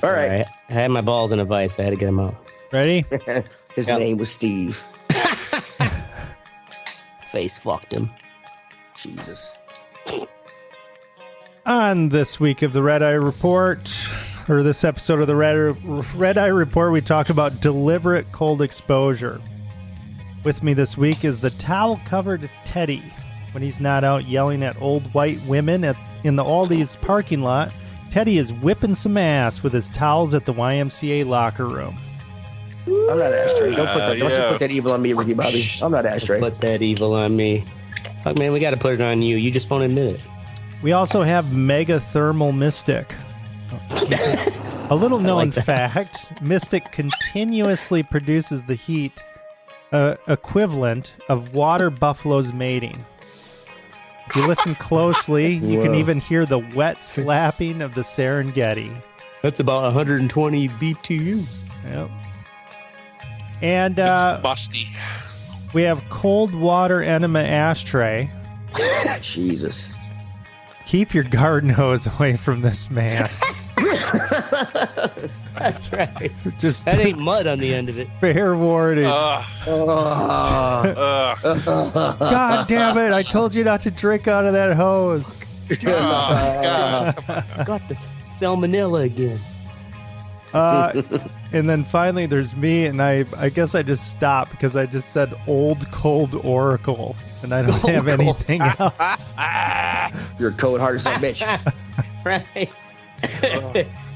All right. I had my balls in a vice. I had to get them out. Ready? His name was Steve. Face fucked him. Jesus. On this week of the Red Eye Report, or this episode of the Red Eye Report, we talk about deliberate cold exposure. With me this week is the towel-covered Teddy. When he's not out yelling at old white women in the Aldi's parking lot, Teddy is whipping some ass with his towels at the YMCA locker room. I'm not Ashtray. Don't you put that evil on me, Ricky Bobby. I'm not Ashtray. Put that evil on me. Fuck, man, we got to put it on you. You just won't admit it. We also have Mega Thermal Mystic. A little known fact, Mystic continuously produces the heat equivalent of water buffalo's mating. If you listen closely, you can even hear the wet slapping of the Serengeti. That's about 120 BTU. Yep. And it's musty. We have cold water enema ashtray. Jesus. Keep your garden hose away from this man. That's right. Just that ain't mud on the end of it. Fair warning. God damn it! I told you not to drink out of that hose. God. Got the salmonella again. And then finally there's me, and I guess I just stopped because I just said old cold oracle, and I don't have anything else. You're a cold-hearted son of a bitch. Right.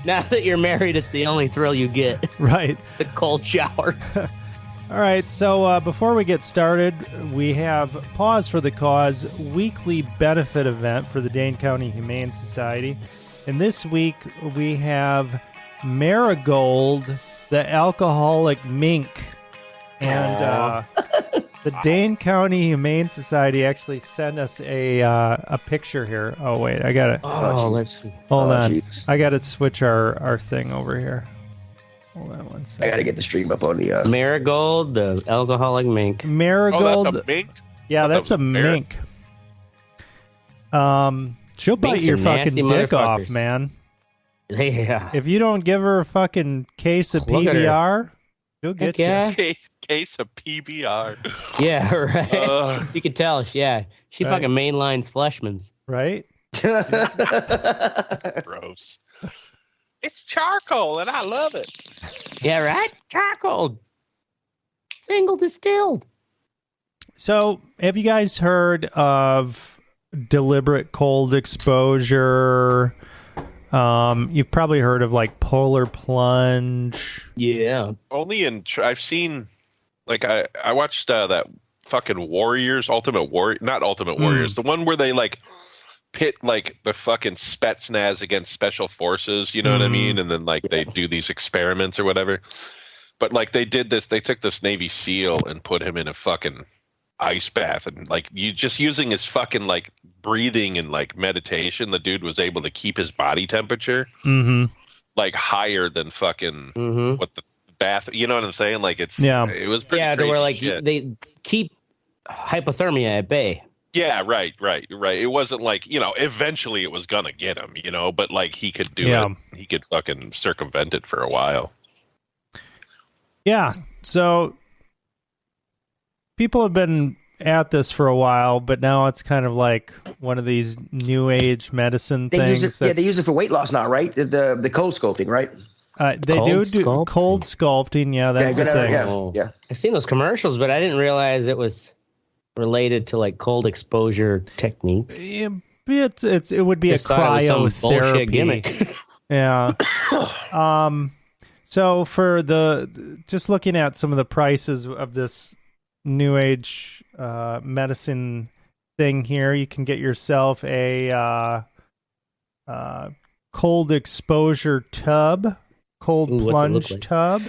Now that you're married, it's the only thrill you get. Right. It's a cold shower. All right, so before we get started, we have Pause for the Cause weekly benefit event for the Dane County Humane Society. And this week we have Marigold, the alcoholic mink. And the Dane County Humane Society actually sent us a picture here. Oh, wait, I got it. Oh, let's see. Hold on. Jesus. I got to switch our thing over here. Hold on one second. I got to get the stream up on the... Marigold, the alcoholic mink. Marigold. Oh, that's a mink? Yeah, that's a mink. She'll bite your fucking dick off, man. Yeah. If you don't give her a fucking case of PBR, she'll get you. Case of PBR. Yeah, right. You can tell. Yeah. She fucking mainlines Fleshman's. Right? Gross. It's charcoal, and I love it. Yeah, right? Charcoal. Single distilled. So, have you guys heard of deliberate cold exposure? You've probably heard of like polar plunge. Yeah. Only in I've seen, like I watched that fucking Warriors, Ultimate Warrior, not Ultimate Warriors, the one where they like pit like the fucking Spetsnaz against special forces, you know what I mean? And then like they do these experiments or whatever. But like they did this, they took this Navy SEAL and put him in a fucking ice bath, and like you just using his fucking like breathing and like meditation, the dude was able to keep his body temperature like higher than fucking what the bath, you know what I'm saying? Like it was pretty crazy where like shit. they keep hypothermia at bay. Yeah, right. It wasn't like, eventually it was gonna get him, but like he could do it. He could fucking circumvent it for a while. Yeah. So people have been at this for a while, but now it's kind of like one of these new age medicine things. They use it for weight loss now, right? The cold sculpting, right? They do cold sculpting. Yeah, that's the thing. Yeah. I've seen those commercials, but I didn't realize it was related to like cold exposure techniques. Yeah, it would be Just a thought it was some bullshit cryotherapy gimmick. Yeah. So for just looking at some of the prices of this new age medicine thing here, you can get yourself a cold exposure tub, cold plunge tub.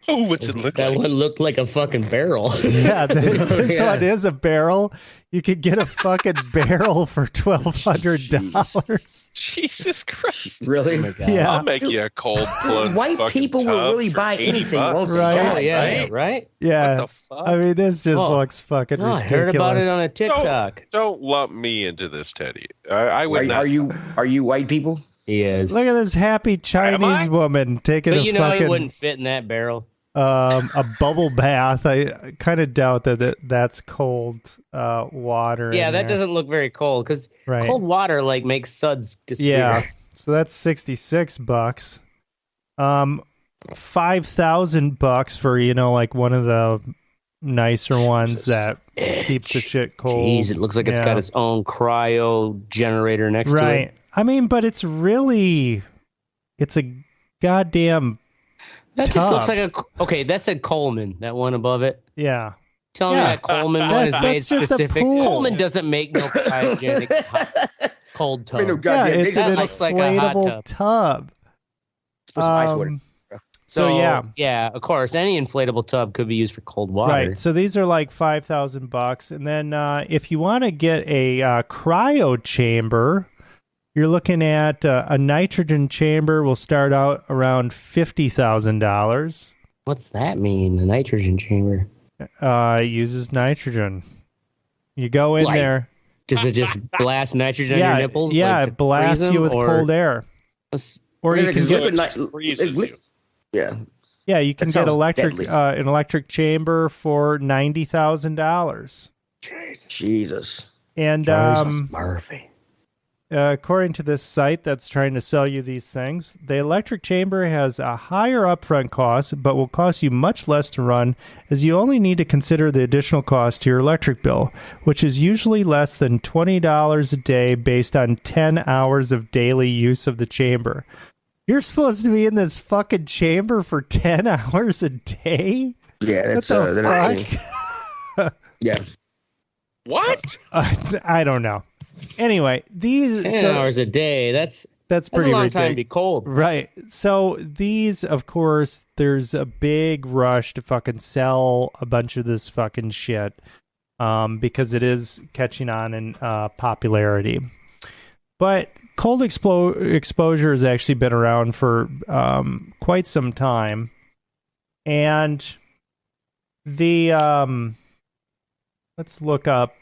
What's it look that like? one looked like a fucking barrel. Yeah, this one is a barrel. You could get a fucking barrel for $1,200. Jesus Christ! Really? Oh my God. Yeah. I'll make you a cold plunge. White people will really buy anything, won't they? Oh, yeah, right? Yeah. What the fuck? I mean, this just looks fucking Oh, I ridiculous. heard about it on a TikTok. Don't lump me into this, Teddy. I would not. Are you white people? He is. Look at this happy Chinese woman taking But a he fucking wouldn't fit in that barrel. a bubble bath. I kind of doubt that's cold water. Yeah, in that there. doesn't look very cold because Right. cold water like makes suds disappear. Yeah, so that's $66. $5,000 for like one of the nicer ones that keeps the shit cold. Jeez, it looks like it's got its own cryo generator next to it. Right. I mean, but it's a goddamn That tub. just looks like okay, that's a Coleman, that one above it. Yeah. Tell me that Coleman one is made that's just a specific. pool. Coleman doesn't make no cryogenic cold tub. Yeah, it's an looks like a hot inflatable tub. So yeah, of course, any inflatable tub could be used for cold water. Right. So these are like $5,000, and then if you want to get a cryo chamber, you're looking at a nitrogen chamber will start out around $50,000. What's that mean? A nitrogen chamber? It uses nitrogen. You go in there. Does it just blast nitrogen on your nipples? Yeah, like, it blasts you with cold air. Or you can get Yeah, you can get an electric chamber for $90,000. Jesus. And Murphy. According to this site that's trying to sell you these things, the electric chamber has a higher upfront cost, but will cost you much less to run, as you only need to consider the additional cost to your electric bill, which is usually less than $20 a day based on 10 hours of daily use of the chamber. You're supposed to be in this fucking chamber for 10 hours a day? Yeah, that's what the fuck? Yeah. What? I don't know. Anyway, 10 hours a day. That's pretty a long ridiculous. time to be cold. Right. So these, of course, there's a big rush to fucking sell a bunch of this fucking shit because it is catching on in popularity. But cold exposure has actually been around for quite some time. And let's look up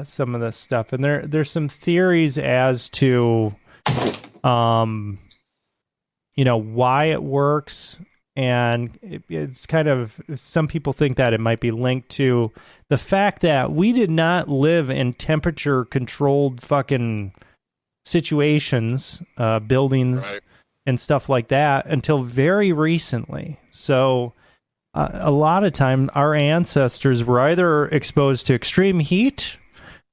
some of this stuff, and there's some theories as to why it works, and it's kind of, some people think that it might be linked to the fact that we did not live in temperature controlled fucking situations, buildings and stuff like that until very recently. So a lot of time our ancestors were either exposed to extreme heat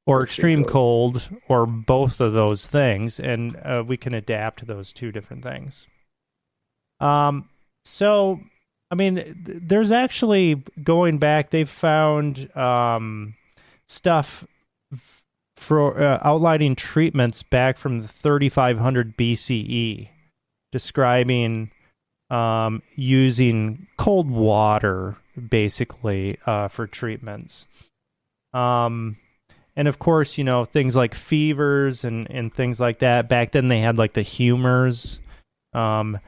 or extreme cold, or both of those things, and we can adapt to those two different things. So, I mean, there's actually, going back, they've found stuff for outlining treatments back from the 3500 BCE, describing using cold water, basically, for treatments. And of course, things like fevers and things like that. Back then they had like the humors, the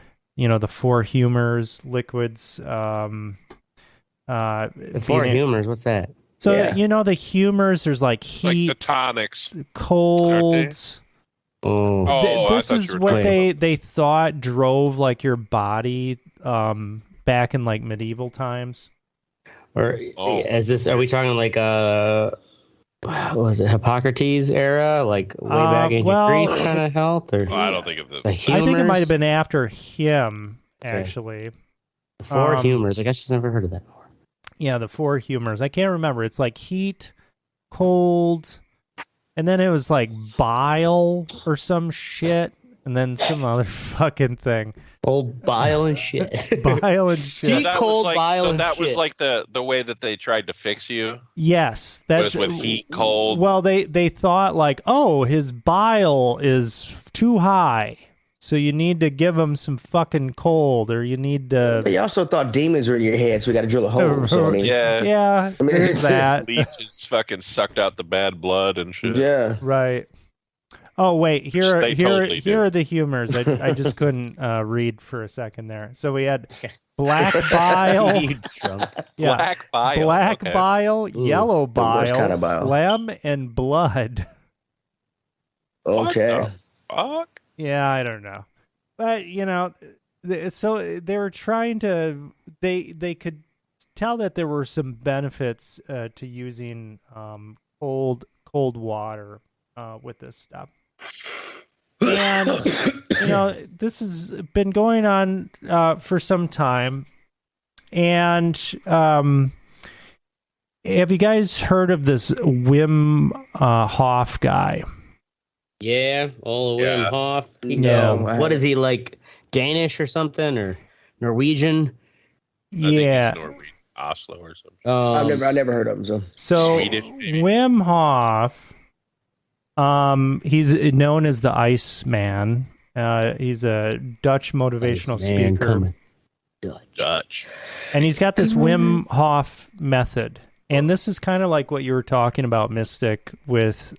4 humors, liquids. The 4 humors, what's that? So, the humors, there's like heat. Like the tonics. Cold. This is what they thought drove like your body back in like medieval times. Or are we talking like what was it, Hippocrates era, like way back in Greece kind of health? Or I don't think of the I think it might have been after him, actually. The 4 humors. I guess she's never heard of that before. Yeah, the 4 humors. I can't remember. It's like heat, cold, and then it was like bile or some shit, and then some other fucking thing. Old bile and shit. Bile and shit. Heat, cold, bile, and shit. So that was like the way that they tried to fix you? Yes. That's was with heat, cold? Well, they thought like, oh, his bile is too high, so you need to give him some fucking cold, or you need to... They also thought demons were in your head, so we got to drill a hole. So, yeah, there's that. Leeches fucking sucked out the bad blood and shit. Yeah. Right. Oh, wait, here are the humors. I just couldn't read for a second there. So we had black bile. Black bile. Black bile, yellow worst bile, kind of bile. phlegm, and blood. Okay. fuck? Yeah, I don't know. But, so they were trying to, they could tell that there were some benefits to using cold water with this stuff. And, this has been going on for some time. And have you guys heard of this Wim Hof guy? Yeah, Wim Hof. What is he, like, Danish or something, or Norwegian? I think he's Norwegian, Oslo or something. I never heard of him. So Swedish, Wim Hof, he's known as the Iceman. He's a Dutch motivational speaker. Dutch. And he's got this Wim Hof method. And this is kind of like what you were talking about, Mystic, with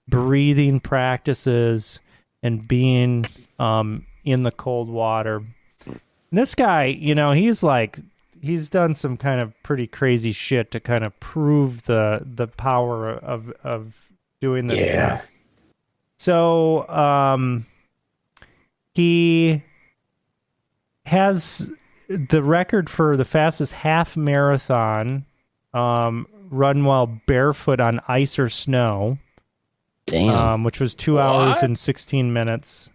breathing practices and being in the cold water. And this guy, he's done some kind of pretty crazy shit to kind of prove the power of doing this stuff. So he has the record for the fastest half marathon run while barefoot on ice or snow. Damn. Which was 2 hours and 16 minutes.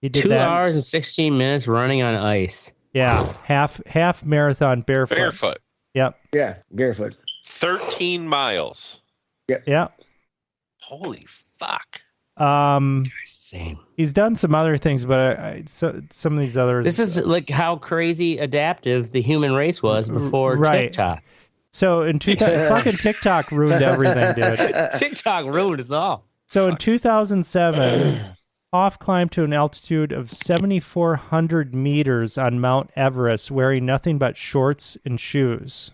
He did 2 hours and 16 minutes running on ice. Yeah, half marathon barefoot. Barefoot. Yep. Yeah, barefoot. 13 miles. Yep. Holy fuck. Same. He's done some other things, but some of these others. This is like how crazy adaptive the human race was before TikTok. So in fucking TikTok ruined everything, dude. TikTok ruined us all. So in 2007, Hoff climbed to an altitude of 7,400 meters on Mount Everest, wearing nothing but shorts and shoes.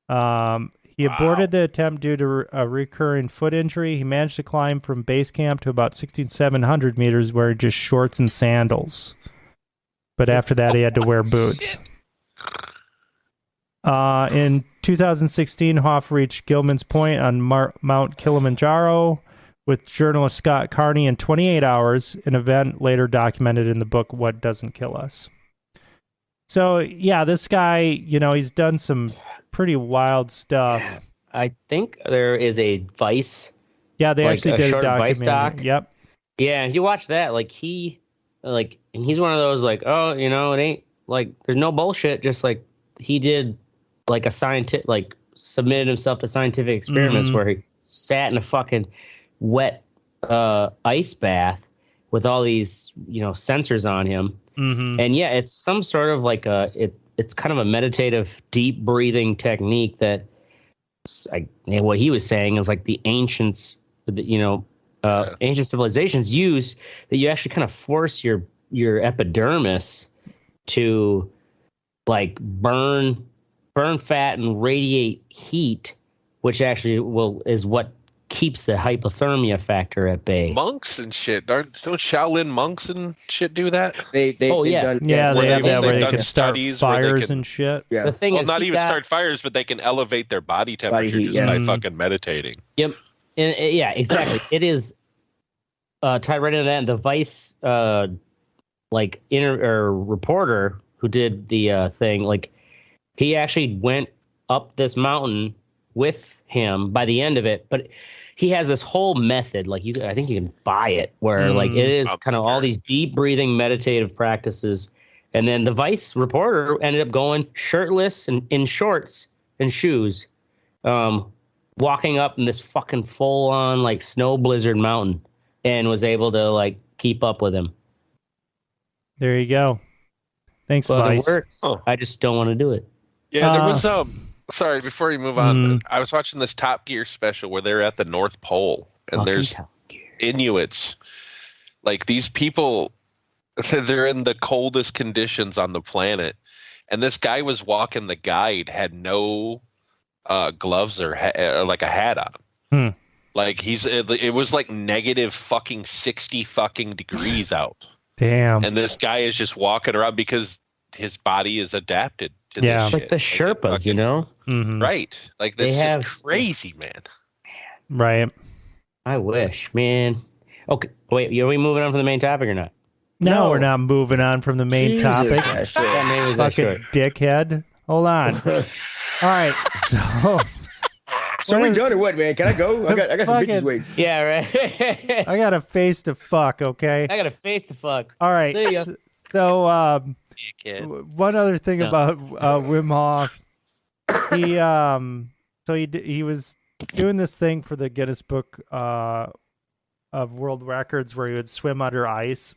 He aborted the attempt due to a recurring foot injury. He managed to climb from base camp to about 6,700 meters wearing just shorts and sandals. But after that, he had to wear boots. In 2016, Hoff reached Gilman's Point on Mount Kilimanjaro with journalist Scott Carney in 28 hours, an event later documented in the book What Doesn't Kill Us. So, yeah, this guy, he's done some pretty wild stuff. I think there is a Vice. Yeah, they actually did a Vice doc. Yep. Yeah, if you watch that, and he's one of those it ain't there's no bullshit. Just like he did, a scientific, submitted himself to scientific experiments where he sat in a fucking wet ice bath with all these sensors on him. And yeah, it's some sort of it's kind of a meditative, deep breathing technique that, what he was saying is the ancients, ancient civilizations use, that you actually kind of force your epidermis to burn fat and radiate heat, which actually is what keeps the hypothermia factor at bay. Monks and shit. Don't Shaolin monks and shit do that? They have that where they can start fires and shit. Yeah. The thing is, not even start fires, but they can elevate their body temperature just by fucking meditating. Yep. Yeah, exactly. It is tied right into that. The Vice reporter who did the thing, he actually went up this mountain with him by the end of it, but he has this whole method, I think you can buy it, where it is kind of all these deep breathing meditative practices. And then the Vice reporter ended up going shirtless and in shorts and shoes, walking up in this fucking full on snow blizzard mountain, and was able to keep up with him. There you go. Thanks, Vice. I just don't want to do it. Yeah, there was sorry, before you move on, I was watching this Top Gear special where they're at the North Pole, and there's Inuits. These people, they're in the coldest conditions on the planet, and this guy was walking. The guide had no gloves or a hat on. It was negative fucking 60 fucking degrees out. Damn. And this guy is just walking around because his body is adapted to this shit. The Sherpas, Right. That's just crazy, man. Right. I wish, man. Okay, wait, are we moving on from the main topic or not? No, No. we're not moving on from the main Jesus, topic. Asher. Yeah, maybe it was that Fucking short. dickhead. Hold on. All right, so So we done or what, man? Can I go? I got some bitches Fucking- waiting. Yeah, right. I got a face to fuck, okay? I got a face to fuck. All right. See ya. So Dickhead. one other thing No. about Wim Hof, he was doing this thing for the Guinness Book of World Records where he would swim under ice,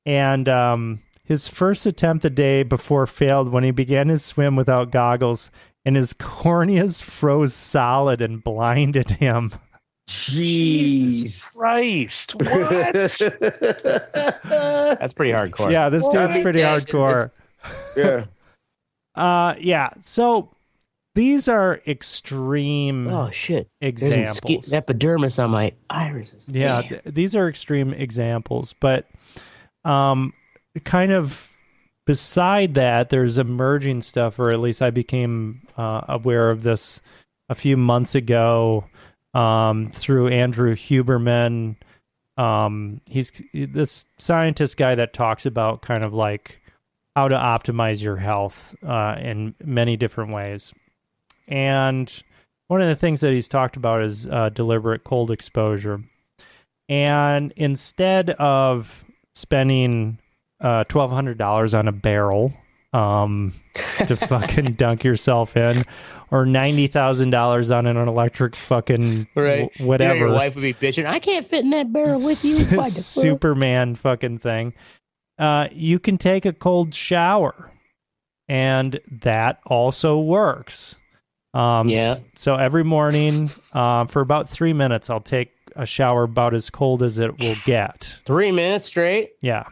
and his first attempt the day before failed when he began his swim without goggles, and his corneas froze solid and blinded him. Jeez. Christ. What? That's pretty hardcore. Yeah, this dude's pretty hardcore. Yeah. Yeah. So these are extreme Oh shit. There's examples. epidermis on my irises. Yeah, Damn. these are extreme examples, but kind of beside that, there's emerging stuff, or at least I became aware of this a few months ago through Andrew Huberman. He's this scientist guy that talks about kind of like how to optimize your health in many different ways. And one of the things that he's talked about is deliberate cold exposure. And instead of spending $1,200 on a barrel to fucking dunk yourself in, or $90,000 on an electric fucking Right. whatever. Your wife would be bitching. I can't fit in that barrel with you. What the fuck? Superman fucking thing. You can take a cold shower, and that also works. Yeah. So every morning, for about 3 minutes, I'll take a shower about as cold as it will get. 3 minutes straight. Yeah.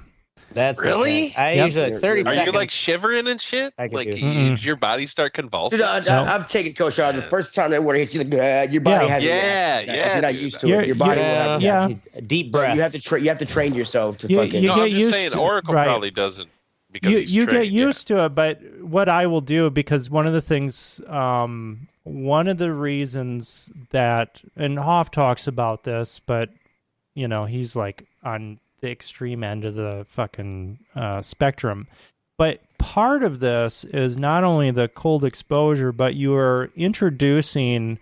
That's Really? I Yep. usually like 30 Are seconds. you like shivering and shit? I could Like do. Mm-mm. your body start convulsing? Dude, No. I've taken cold showers. The first time that water hits you, your body Yeah. has a Yeah, reaction. yeah, If you're not dude. used to You're- it. Your body will have a yeah. reaction. Deep So breath. you have to train yourself to You- fucking. you No, get I'm just used saying to- Oracle right. probably doesn't because You he's get trained, yeah. used to it, but what I will do, because one of the things, one of the reasons that, and Hoff talks about this, but you know, he's like on the extreme end of the fucking spectrum. But part of this is not only the cold exposure, but you are introducing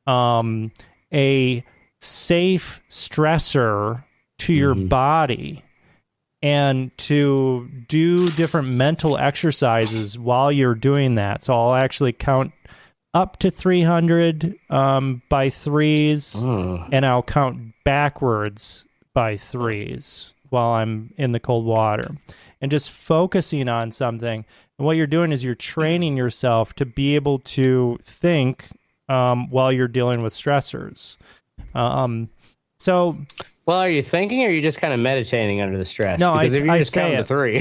a safe stressor to your body, and to do different mental exercises while you're doing that. So I'll actually count up to 300 by threes, and I'll count backwards by threes while I'm in the cold water, and just focusing on something. And what you're doing is you're training yourself to be able to think while you're dealing with stressors. So Well, are you thinking, or are you just kind of meditating under the stress? No, because if you I just count say to it. three.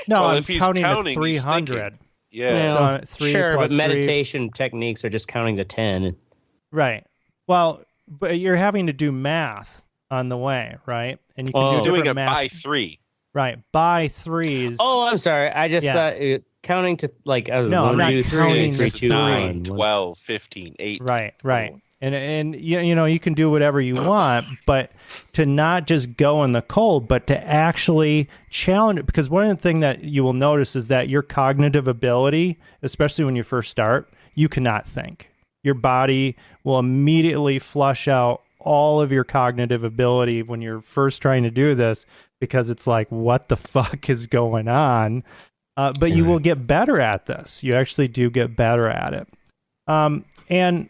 no, Well, I'm if he's counting counting, to he's 300. Yeah. Well, So 3 sure, plus but 3. meditation techniques are just counting to 10. Right. Well, but you're having to do math on the way, right? And you can Oh. do He's doing different it math. by three. Right, by threes. Oh, I'm sorry. I just Yeah. thought counting to like I was No, I'm 1, not 2, 3, counting 3, to 2, 9, 1. 12, 15, 8. Right. And you know, you can do whatever you want, but to not just go in the cold, but to actually challenge it. Because one of the things that you will notice is that your cognitive ability, especially when you first start, you cannot think. Your body will immediately flush out all of your cognitive ability when you're first trying to do this, because it's like, what the fuck is going on? But you will get better at this. You actually do get better at it. And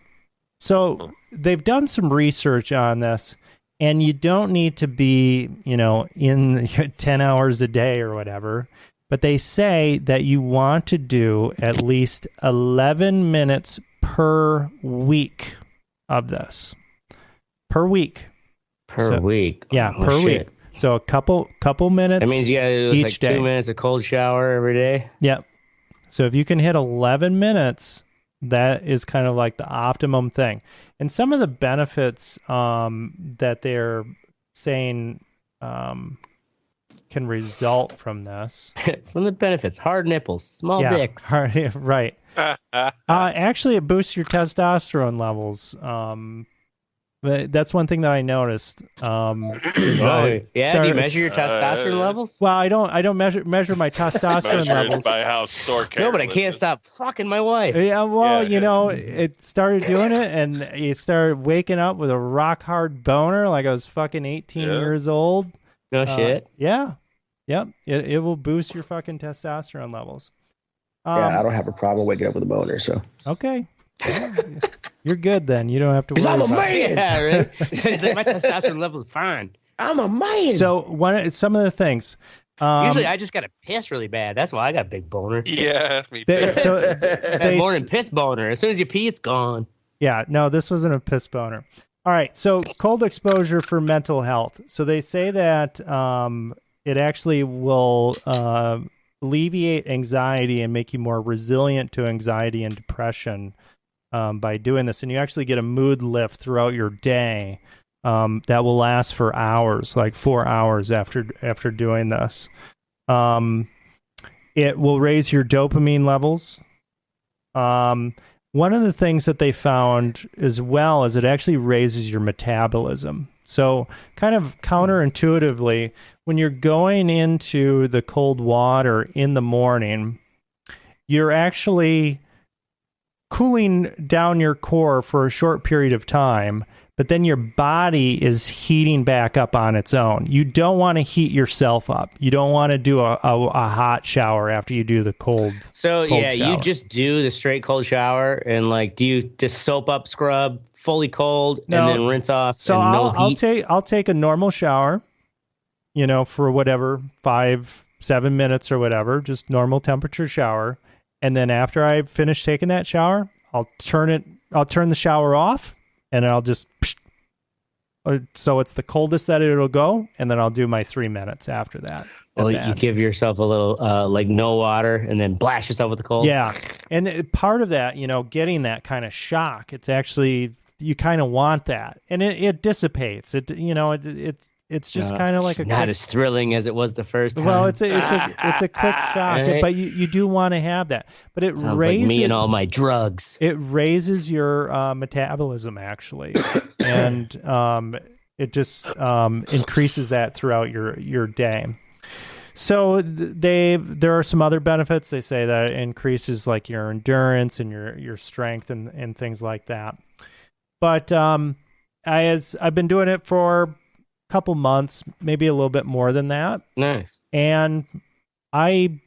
so they've done some research on this, and you don't need to be, you know, in 10 hours a day or whatever, but they say that you want to do at least 11 minutes per week of this. Per week. Per week. Yeah, Oh, per shit. week. So a couple minutes. That means you got to do each like day. 2 minutes of cold shower every day. Yep. So if you can hit 11 minutes, that is kind of like the optimum thing. And some of the benefits that they're saying can result from this. From the benefits, hard nipples, small dicks. Right. Actually, it boosts your testosterone levels. But that's one thing that I noticed. Is Do you measure your testosterone levels? Well, I don't measure my testosterone levels. By how sore No, but I can't stop fucking my wife. Yeah, well, it started doing it, and you started waking up with a rock hard boner, like I was fucking 18 years old. No shit. Yeah, yep. It will boost your fucking testosterone levels. Yeah, I don't have a problem waking up with a boner, so. Okay. You're good then. You don't have to worry I'm a about man. it. Yeah, right. My testosterone level's fine. I'm a man. So some of the things. Usually, I just gotta piss really bad. That's why I got a big boner. Yeah, me too. Morning piss boner. As soon as you pee, it's gone. Yeah, no, this wasn't a piss boner. All right, so cold exposure for mental health. So they say that it actually will alleviate anxiety and make you more resilient to anxiety and depression by doing this. And you actually get a mood lift throughout your day that will last for hours, like 4 hours after doing this. It will raise your dopamine levels. One of the things that they found as well is it actually raises your metabolism. So kind of counterintuitively, when you're going into the cold water in the morning, you're actually cooling down your core for a short period of time, but then your body is heating back up on its own. You don't want to heat yourself up. You don't want to do a hot shower after you do the cold. So cold yeah, shower. you just do the straight cold shower and like, do you just soap up, scrub, fully cold, No. and then rinse off? So and I'll take a normal shower, for whatever 5-7 minutes or whatever, just normal temperature shower, and then after I finish taking that shower, I'll turn the shower off, and I'll just so it's the coldest that it'll go, and then I'll do my 3 minutes after that. Well, you give yourself a little like no water, and then blast yourself with the cold. Yeah, and part of that, getting that kind of shock, it's actually you kind of want that, and it dissipates. It's just kind of like a not as thrilling as it was the first time. Well, it's a quick shock, Right. but you do want to have that. But it Sounds raises like me and all my drugs. It raises your metabolism actually, and it just increases that throughout your day. So there are some other benefits. They say that it increases like your endurance and your strength and things like that. But I've been doing it for couple months, maybe a little bit more than that. Nice. And I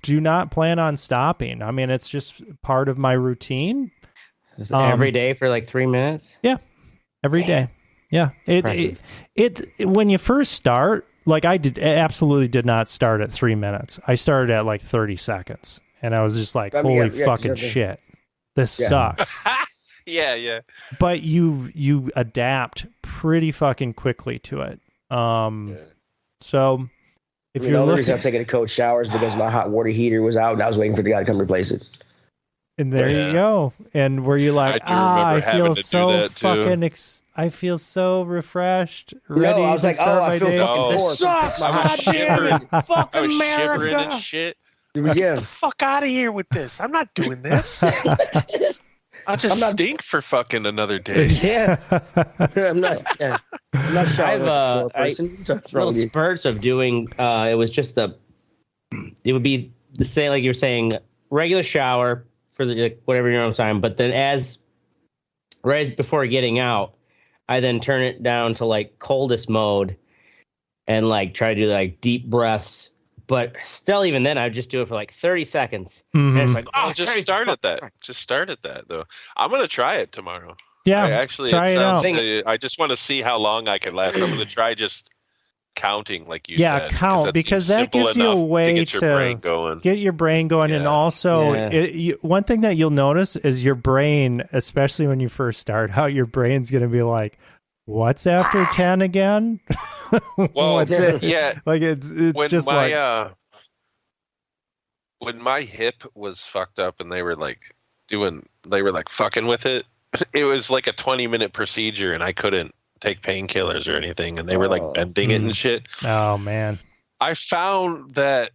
do not plan on stopping. I mean, it's just part of my routine. Every day for like 3 minutes? Yeah. Every day. Yeah. It when you first start, like I absolutely did not start at 3 minutes. I started at like 30 seconds. And I was just like, holy fucking shit. This sucks. Yeah. But you adapt pretty fucking quickly to it. So if you're the only reason I'm taking a cold shower is because my hot water heater was out and I was waiting for the guy to come replace it. And there you go. And were you like, I feel so fucking I feel so refreshed, ready I was to like, start my I feel day. fucking poor. This sucks. I was shivering. Fucking I was America. shivering and shit. Yeah. Fuck out of here with this. I'm not doing this. I'll just stink for fucking another day. Yeah. I'm not sure. I've little spurts of doing it was just it would be the same, like you were saying, regular shower for the whatever your own time, but then right before getting out, I then turn it down to like coldest mode and like try to do like deep breaths. But still, even then, I'd just do it for like 30 seconds. Mm-hmm. And it's like, just start at that. Just start at that, though. I'm going to try it tomorrow. Yeah, try it out. I just want to see how long I can last. I'm going to try just counting, like you said. Yeah, count, because that gives you a way to get your brain going. Get your brain going. And also, one thing that you'll notice is your brain, especially when you first start out, your brain's going to be like, what's after 10 again? Well, yeah. Like it's when just when my hip was fucked up and they were like fucking with it, it was like a 20-minute procedure and I couldn't take painkillers or anything, and they were like bending it and shit. Oh man. I found that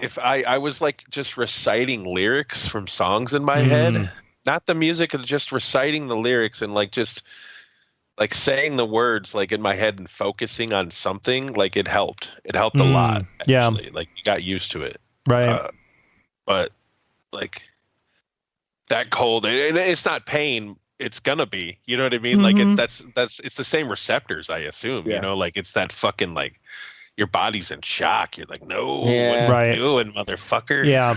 if I was like just reciting lyrics from songs in my head, not the music, and just reciting the lyrics and like just like saying the words like in my head and focusing on something, like it helped. It helped a lot, Yeah. actually. Like you got used to it. Right. But like that cold, and it's not pain. It's gonna be, you know what I mean? Like that's it's the same receptors, I assume. Yeah. You know, like it's that fucking like your body's in shock. You're like, no, Yeah. what are Right. you doing, motherfucker? Yeah.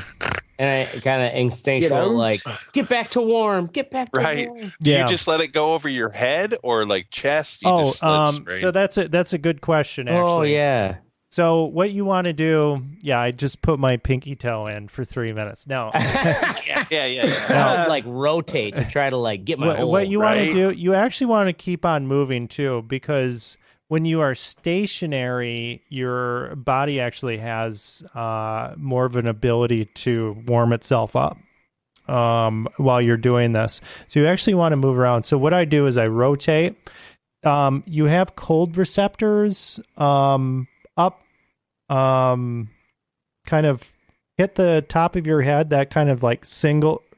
And I kind of instinctual, out. like, get back to warm, get back to Right. warm. Do Yeah. you just let it go over your head or like chest? You just let it spray? So that's a good question, actually. Oh yeah. So what you want to do? Yeah, I just put my pinky toe in for 3 minutes. No. yeah. Like rotate to try to like get my hole. What you want to right? do? You actually want to keep on moving too, because when you are stationary, your body actually has more of an ability to warm itself up while you're doing this. So you actually want to move around. So what I do is I rotate. You have cold receptors up, kind of hit the top of your head, that kind of like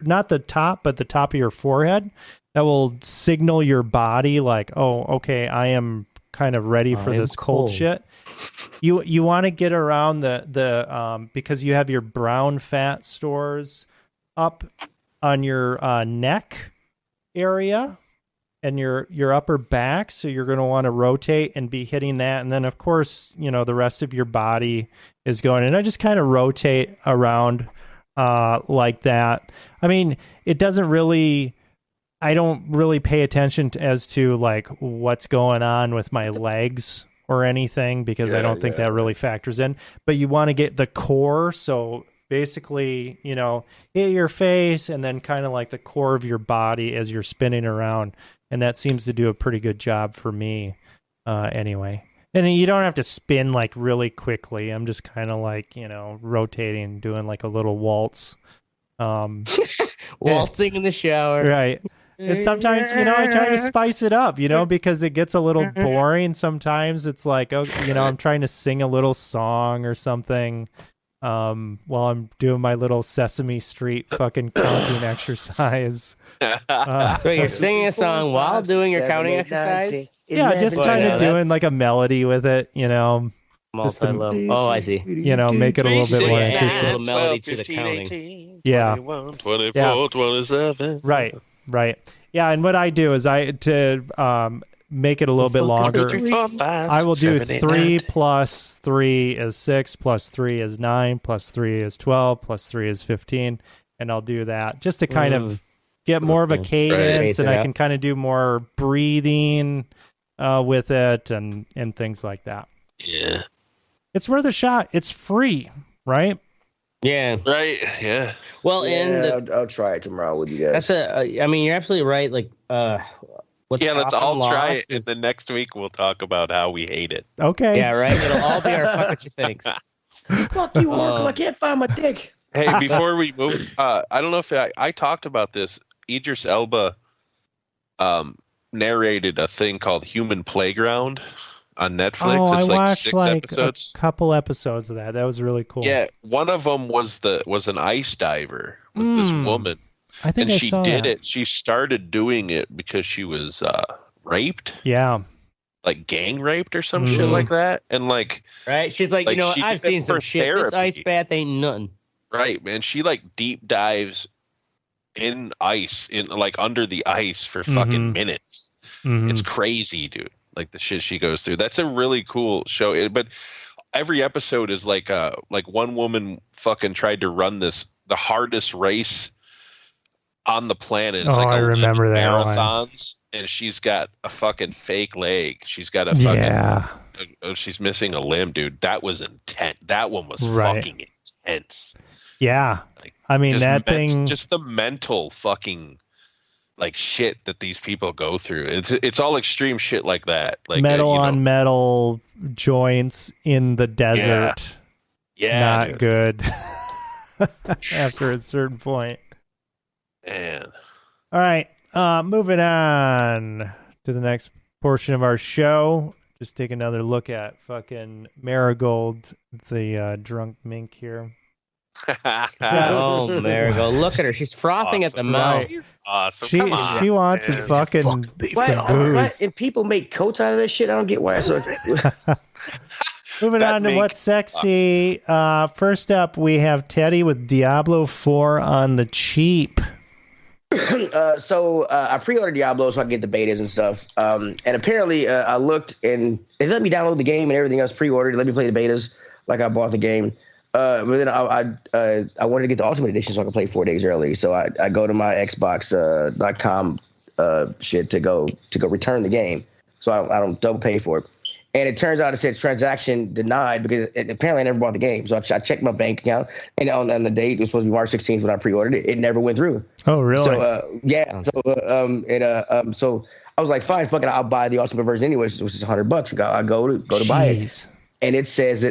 not the top, but the top of your forehead. That will signal your body like, oh, okay, I am kind of ready for this cold shit. You want to get around the because you have your brown fat stores up on your neck area and your upper back, so you're going to want to rotate and be hitting that, and then of course, the rest of your body is going, and I just kind of rotate around like that. I mean, it doesn't really, I don't really pay attention as to like what's going on with my legs or anything, because I don't think that really factors in. But you want to get the core, so basically, hit your face and then kind of like the core of your body as you're spinning around, and that seems to do a pretty good job for me, anyway. And you don't have to spin like really quickly. I'm just kind of like rotating, doing like a little waltz. Waltzing in the shower. Right. And sometimes, I try to spice it up, because it gets a little boring. Sometimes it's like, I'm trying to sing a little song or something while I'm doing my little Sesame Street fucking counting exercise. So you're singing a song while doing your counting exercise? Yeah, just kind of doing like a melody with it, Multi-level. Oh, I see. Make it a little bit more Yeah, interesting. a little melody to the counting. Yeah. 24, Yeah. 27. Right. Yeah, and what I do is to make it a little bit longer. 3, 4, 5, I will do 7, 8, 3 9. plus 3 is 6, plus 3 is 9, plus 3 is 12, plus 3 is 15, and I'll do that just to kind of get more of a cadence, and I can kind of do more breathing with it and things like that. Yeah. It's worth a shot. It's free, right? Yeah. Right. Yeah. Well, I'll try it tomorrow with you guys. I mean, you're absolutely right. Like, Let's all try it, and then next week we'll talk about how we hate it. Okay. Yeah, right. It'll all be our fuck what you thinks. Fuck you, Oracle. I can't find my dick. Hey, before we move, I don't know if I talked about this. Idris Elba narrated a thing called Human Playground on Netflix. Oh, it's I like watched 6 like episodes. a couple episodes of that. That was really cool. Yeah, one of them was an ice diver. Was this woman? I think and I she saw did that. it. She started doing it because she was raped, Yeah. like gang raped or some shit like that. And like, Right? She's like, Like, she I've did it seen some for shit. This ice therapy. bath ain't nothing. right, man, she like deep dives in ice, in like under the ice for fucking minutes. Mhm. It's crazy, dude. Like the shit she goes through. That's a really cool show. But every episode is like one woman fucking tried to run the hardest race on the planet. It's like I remember that marathons, and she's got a fucking fake leg. She's got a fucking Yeah. she's missing a limb, dude. That was intense. That one was Right. fucking intense. Yeah. Like, I mean, that thing. just the mental fucking like shit that these people go through. It's all extreme shit like that. Like metal on metal joints in the desert. yeah, Not dude. good after a certain point. Man. All right. Moving on to the next portion of our show. Just take another look at fucking Marigold, the drunk mink here. Oh, Marigold, look at her. She's frothing at the Awesome. mouth. She's awesome. She Come on, she wants man. some fucking some booze. And people make coats out of this shit. I don't get why. So Moving That on to mink what's sexy. First up, we have Teddy with Diablo 4 on the cheap. I pre-ordered Diablo so I can get the betas and stuff. And apparently, I looked and they let me download the game and everything else pre-ordered. Let me play the betas like I bought the game. But then I wanted to get the Ultimate Edition so I could play 4 days early. So I go to my Xbox.com shit to go return the game, so I don't double pay for it. And it turns out it said transaction denied because apparently I never bought the game. So I checked my bank account, and on the date, it was supposed to be March 16th when I pre-ordered it. It never went through. Oh, really? So, yeah. So I was like, fine, fuck it. I'll buy the Ultimate version anyways, which is $100. I go to buy it. And it says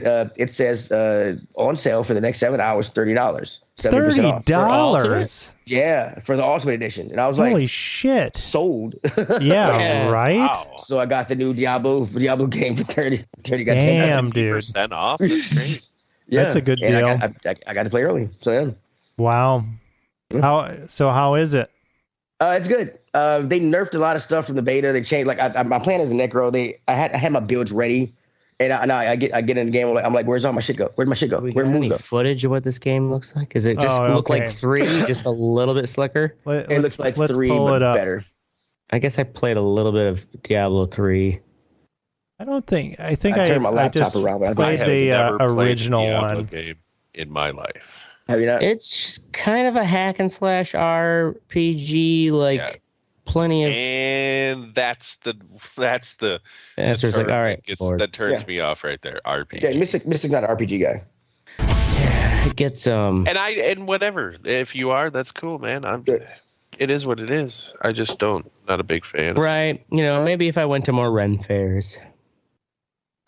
on sale for the next 7 hours, $30. $30? Yeah, for the Ultimate Edition. And I was Holy like, shit. sold. Yeah, right? Wow. So I got the new Diablo game for 30. Damn, dude. 50% off. That's great. Yeah. That's a good And deal. I got to play early. So yeah. Wow. How is it? It's good. They nerfed a lot of stuff from the beta. They changed. Like my plan is a Necro. I had my builds ready. And I get in the game. I'm like, where's all my shit go? Where'd my shit go? We Where'd got the any moves go? footage of what this game looks like? Does it just look like 3, just a little bit slicker? It looks like let's 3, pull but it up. better. I guess I played a little bit of Diablo 3. I think I turned my I laptop just around, but I played have the never played original a Diablo one. game in my life. Have you not? It's kind of a hack and slash RPG, like plenty of. And that's the answer is like, all right, that turns me off right there. RPG. Yeah, Mystic's not an RPG guy. it gets And whatever. If you are, that's cool, man. It is what it is. I just not a big fan. right. Maybe if I went to more Ren fairs.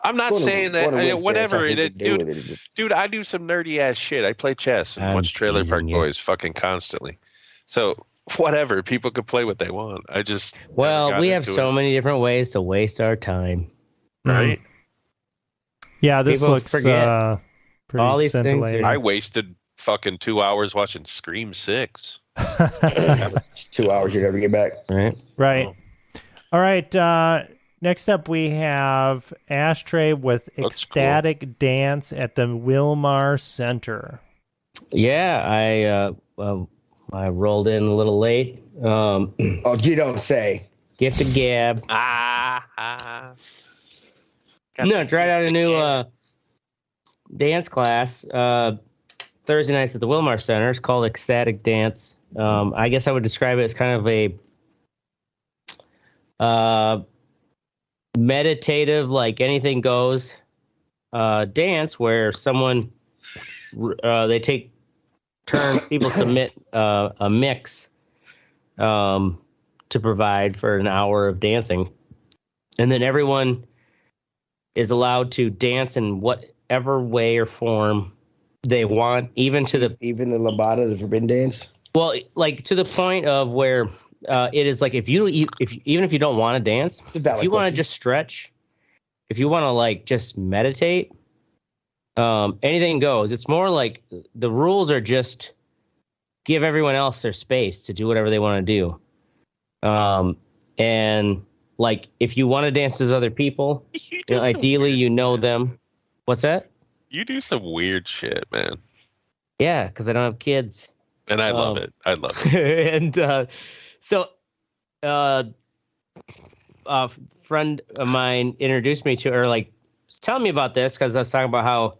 I'm not saying that. Whatever. Dude, I do some nerdy ass shit. I play chess and watch Trailer Park Boys fucking constantly. So whatever. People can play what they want. I just we have so many different ways to waste our time. Right. Yeah, this People looks forget pretty all these things scintillating. I wasted fucking 2 hours watching Scream 6. That was 2 hours you'd ever get back. Right. Right. Oh. All right. Next up, we have Ashtray with Looks Ecstatic Dance at the Wilmar Center. Yeah, I rolled in a little late. Oh, you don't say. Gift of gab. Tried out a new dance class Thursday nights at the Wilmar Center. It's called Ecstatic Dance. I guess I would describe it as kind of a meditative, like anything goes dance where someone they take turns. People submit a mix to provide for an hour of dancing, and then everyone is allowed to dance in whatever way or form they want, even the lambada, the forbidden dance. Well, like to the point of where it is like even if you don't want to dance, if you want to just stretch, if you want to like just meditate, anything goes. It's more like the rules are just give everyone else their space to do whatever they want to do. And like if you want to dance with other people, ideally you know them. What's that? You do some weird shit, man. Yeah, because I don't have kids. And I love it. I love it. And so a friend of mine introduced me to, or like, tell me about this, because I was talking about how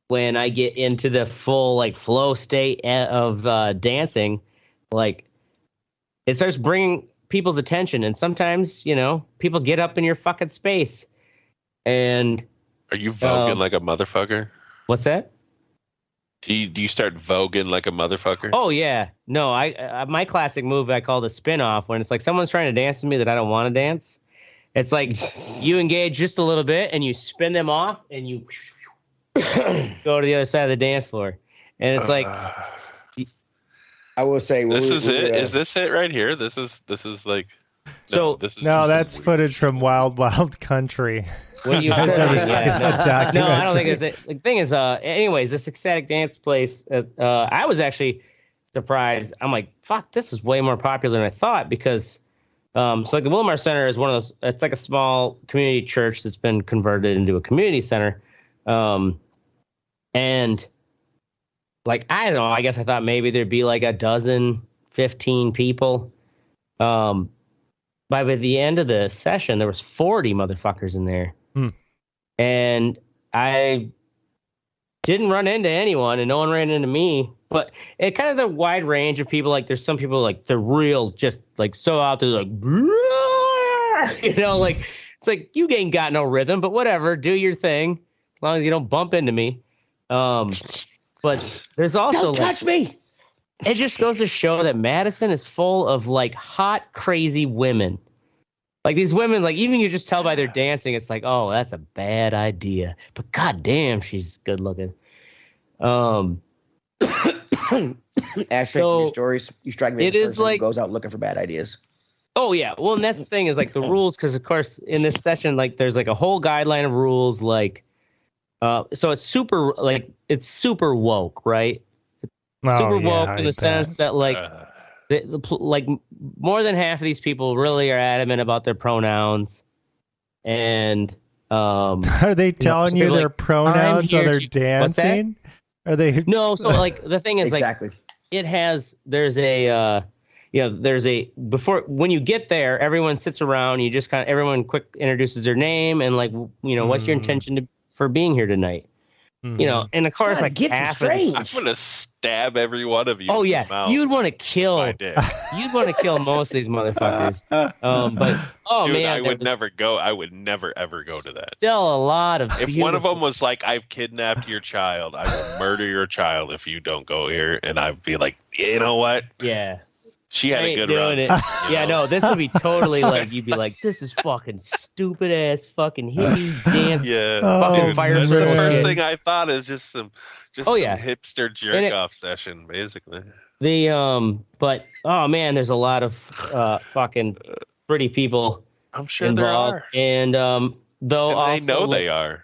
when I get into the full like flow state of dancing, like it starts bringing people's attention, and sometimes people get up in your fucking space. And are you voguing like a motherfucker? What's that? Do you start voguing like a motherfucker? Oh yeah, no. I my classic move I call the spin off, when it's like someone's trying to dance with me that I don't want to dance. It's like you engage just a little bit and you spin them off and you go to the other side of the dance floor, and it's like. I will say this is it. Is this it right here? This is like. So this is No, just that's weird. footage from Wild Wild Country. what you guys ever seen that no, I don't documentary? think there's the thing is anyways, this ecstatic dance place I was actually surprised. I'm like, fuck, this is way more popular than I thought because so like the Wilmar Center is one of those, it's like a small community church that's been converted into a community center. And like, I don't know, I guess I thought maybe there'd be like a dozen, 15 people. By the end of the session, there was 40 motherfuckers in there. And I didn't run into anyone and no one ran into me, but it kind of the wide range of people. Like there's some people like they're real, just like so out there, like, you know, like it's like you ain't got no rhythm, but whatever, do your thing as long as you don't bump into me. But there's also Don't touch me. it just goes to show that Madison is full of like hot, crazy women. Like these women, like even you just tell by their dancing, it's like, oh, that's a bad idea. But goddamn, she's good looking. Asterisk in your stories. You strike me as it the is person who like- goes out looking for bad ideas. Oh yeah, well, and that's the thing is like the rules, because of course in this session, like there's like a whole guideline of rules, like, so it's super woke, right? Super woke in the sense that like. Like more than half of these people really are adamant about their pronouns, and Are they telling some you people their like, pronouns while "I'm here they're to-" What's that? dancing? Are they? No, so like the thing is Exactly. like there's a before when you get there, everyone sits around, you just everyone quick introduces their name and like, you know, what's your intention for being here tonight? You know, and of course, like gets half of strange. I'm gonna stab every one of you. oh in the yeah, mouth you'd want to with kill my dick. most of these motherfuckers. But oh Dude, man, I there would was never go. I would never ever go to that. still a lot of If one of them was like, "I've kidnapped your child. I will murder your child if you don't go here," and I'd be like, "You know what? yeah. She had I a ain't good doing run." it. Yeah, no, this would be totally like you'd be like, this is fucking stupid ass fucking hippie dance. Yeah, Fucking Oh, fire that's the drill first shit. thing I thought is just some Oh, yeah. hipster jerk off session, basically. The but oh man, there's a lot of fucking pretty people I'm sure involved, there are, and though and also they know like, they are.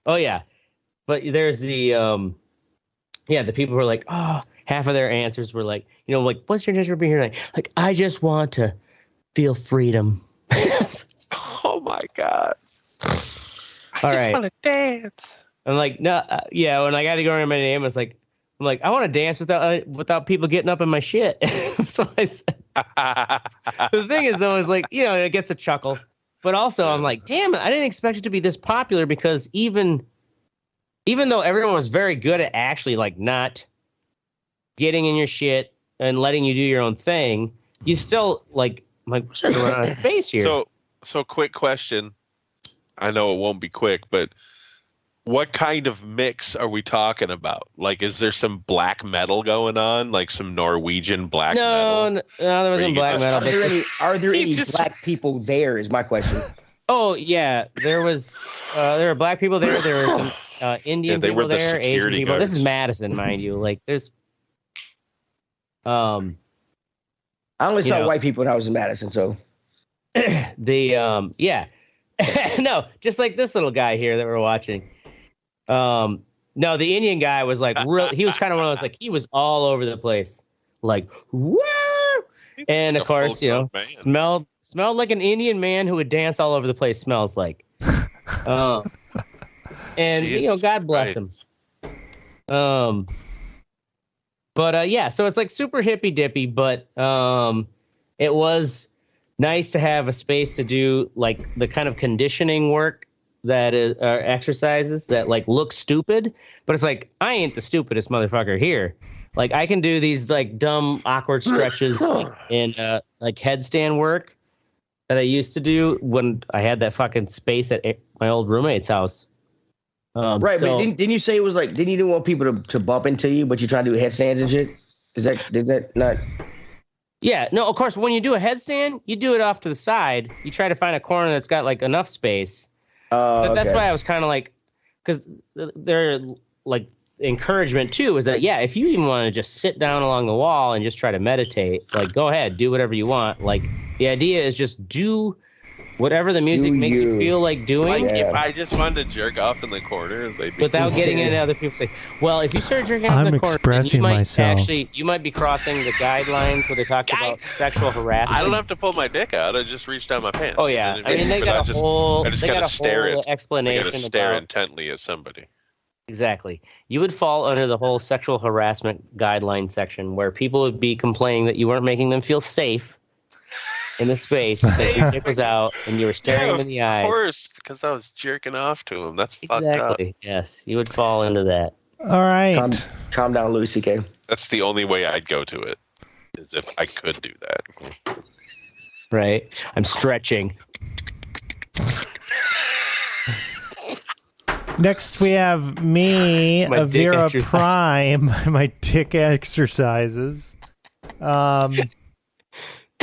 oh yeah, but there's the the people who are like, oh, half of their answers were like, you know, like, what's your intention for being here tonight? Like, I just want to feel freedom. Oh my god! All right. Want to dance. I'm like, no, yeah. When I got to go around my name, I'm like, I want to dance without people getting up in my shit. So I said, the thing is though, is like, you know, it gets a chuckle, but also I'm like, damn it, I didn't expect it to be this popular because even though everyone was very good at actually like not getting in your shit and letting you do your own thing, you still like, I'm like, we're starting to run out of space here. So quick question. I know it won't be quick, but what kind of mix are we talking about? Like, is there some black metal going on? Like some Norwegian black metal? No, there wasn't you black just- metal. But Are there any just- black people there? Is my question. oh yeah, there were black people there. There were some Indian they were people the there, Asian security people. This is guards. Madison, mind you. Like there's I only You saw know. white people when I was in Madison, so the yeah. No, just like this little guy here that we're watching. No, the Indian guy was like real. He was kind of one of those like he was all over the place, like woo. And like of a course, you know, full-grown man. smelled like an Indian man who would dance all over the place. Smells like. And you know, Jesus God bless him. Christ. But yeah, so it's like super hippy dippy, but it was nice to have a space to do like the kind of conditioning work that is exercises that like look stupid, but it's like I ain't the stupidest motherfucker here. Like I can do these like dumb awkward stretches and like headstand work that I used to do when I had that fucking space at my old roommate's house. right. So- But didn't you say it was like? Didn't you want people to bump into you, but you try to do headstands and shit? Is that not? Yeah, no, of course, when you do a headstand, you do it off to the side. You try to find a corner that's got like enough space. But that's Okay. why I was kind of like, because they're like encouragement too, is that, yeah, if you even want to just sit down along the wall and just try to meditate, like go ahead, do whatever you want. Like The idea is just do whatever the music makes you feel like doing. Like if I just wanted to jerk off in the corner, without getting into other people's say, well, if you start jerking off in the corner, you might be crossing the guidelines where they talk about sexual harassment. I don't have to pull my dick out. I just reach down my pants. Oh yeah, I mean they got a whole explanation. I gotta stare intently at somebody. Exactly. You would fall under the whole sexual harassment guideline section where people would be complaining that you weren't making them feel safe in the space because your dick was out and you were staring him in the eyes. Of course, because I was jerking off to him. That's fucked up. Yes, you would fall into that. All right. Calm down, Louis C.K. That's the only way I'd go to it, is if I could do that. Right. I'm stretching. Next, we have me, Avira Prime, my dick exercises.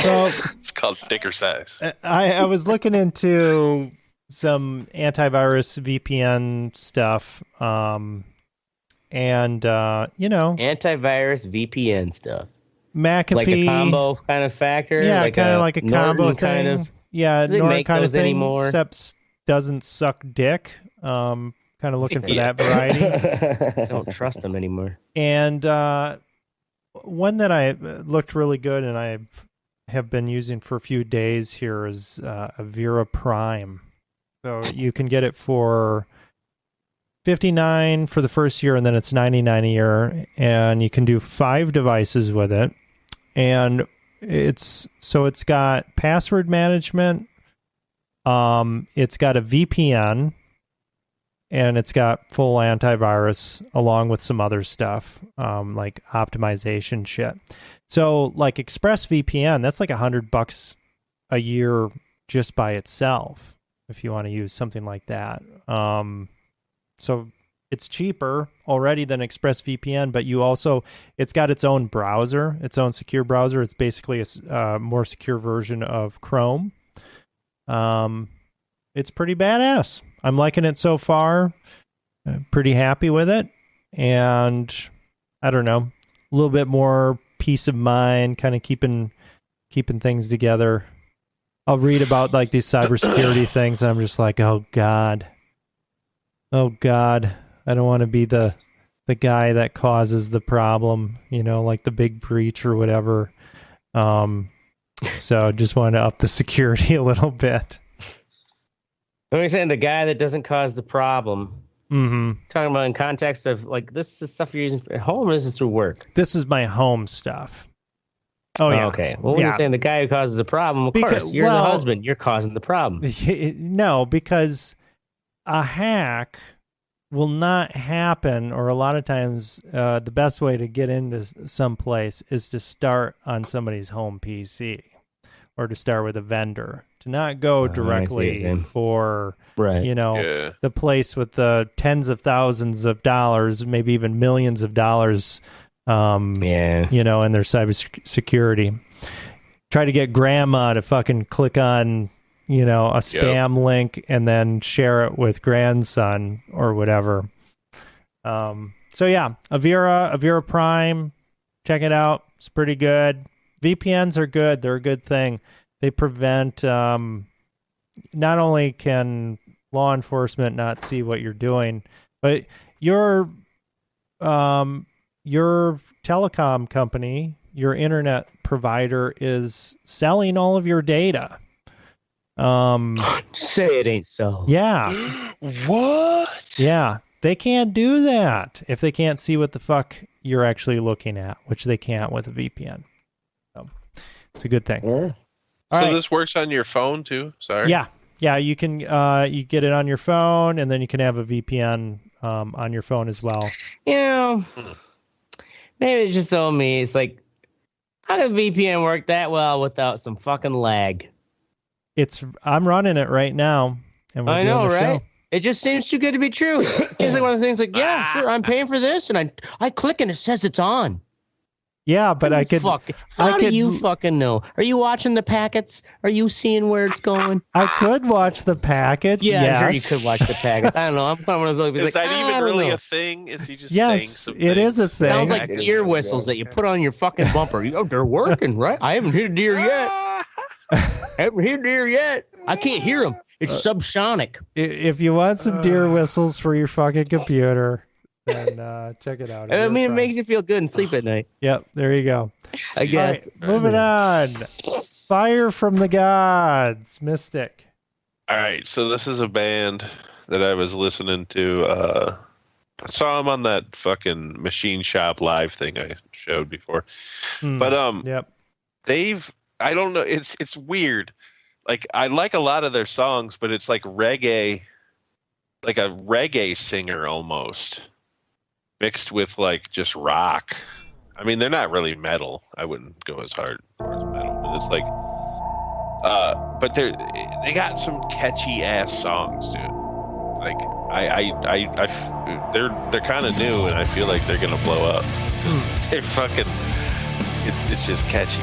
So it's called dickercise. I was looking into some antivirus VPN stuff, and antivirus VPN stuff. McAfee, like a combo kind of factor. Yeah, like kind of like a combo thing. Kind of, yeah, Norton kind of thing. Anymore? Except doesn't suck dick. Kind of looking for that variety. I don't trust them anymore. And one that I looked really good, and I have been using for a few days here is Avira Prime. So you can get it for $59 for the first year, and then it's $99 a year, and you can do 5 devices with it. And it's got password management, it's got a VPN, and it's got full antivirus along with some other stuff, like optimization shit. So like ExpressVPN, that's like $100 a year just by itself if you want to use something like that. So it's cheaper already than ExpressVPN, but it's got its own browser, its own secure browser. It's basically a more secure version of Chrome. It's pretty badass. I'm liking it so far. Pretty happy with it. And I don't know, a little bit more peace of mind, kind of keeping things together. I'll read about like these cybersecurity things, and I'm just like, oh God, I don't want to be the guy that causes the problem, like the big breach or whatever. So just want to up the security a little bit. What are you saying? The guy that doesn't cause the problem. Mm-hmm. Talking about in context of like this is stuff you're using at home, or this is through work? This is my home stuff. Oh yeah. Okay. Well, when you're saying the guy who causes the problem, of course, you're the husband. You're causing the problem. No, because a hack will not happen, or a lot of times the best way to get into some place is to start on somebody's home PC or to start with a vendor. To not go directly for, the place with the tens of thousands of dollars, maybe even millions of dollars, in their cybersecurity. Try to get grandma to fucking click on, a spam link and then share it with grandson or whatever. So yeah, Avira Prime, check it out. It's pretty good. VPNs are good. They're a good thing. They prevent, not only can law enforcement not see what you're doing, but your telecom company, your internet provider is selling all of your data. Say it ain't so. Yeah. What? Yeah. They can't do that if they can't see what the fuck you're actually looking at, which they can't with a VPN. So it's a good thing. Yeah. This works on your phone too? Sorry. Yeah. You can you get it on your phone, and then you can have a VPN on your phone as well. Maybe it's just on me. It's like, how does VPN work that well without some fucking lag? I'm running it right now, and we're doing the show. It just seems too good to be true. It seems like one of the things like, yeah, sure, I'm paying for this, and I click and it says it's on. Yeah, but How do you fucking know? Are you watching the packets? Are you seeing where it's going? I could watch the packets. Yeah, yes. sure you could watch the packets. I don't know. I'm kind of one of those people. Is that even really a thing? Is he just saying something? Yes, it is a thing. Sounds like deer whistles that you put on your fucking bumper. They're working, right? I haven't hit a deer yet. Haven't heard deer yet. I can't hear them. It's subsonic. If you want some deer whistles for your fucking computer, then check it out. I mean, it makes you feel good and sleep at night. Yep, there you go. I guess. All right, moving on. Fire from the Gods, Mystic. All right, so this is a band that I was listening to. I saw them on that fucking Machine Shop Live thing I showed before. But Yep. I don't know, it's weird. Like, I like a lot of their songs, but it's like reggae, like a reggae singer almost, mixed with like just rock. I mean, they're not really metal. I wouldn't go as hard towards metal, but it's like, but they got some catchy ass songs, dude. Like, they're kind of new, and I feel like they're gonna blow up. They're fucking, it's just catchy.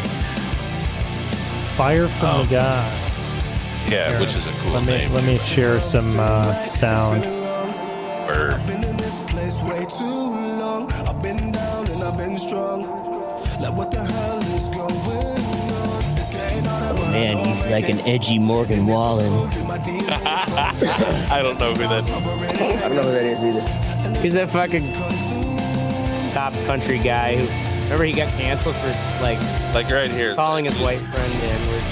Fire from the Gods. Yeah, Here, which is a cool name. Let me share some sound. Word. I've been in this place way too long. I've been down and I've been strong. Like, what the hell is going on? It's getting out of my Man, he's like an edgy Morgan Wallen. I don't know who that is. I don't know who that is either. He's that fucking top country guy who, remember, he got canceled for like Right here. calling his white friend the N-word.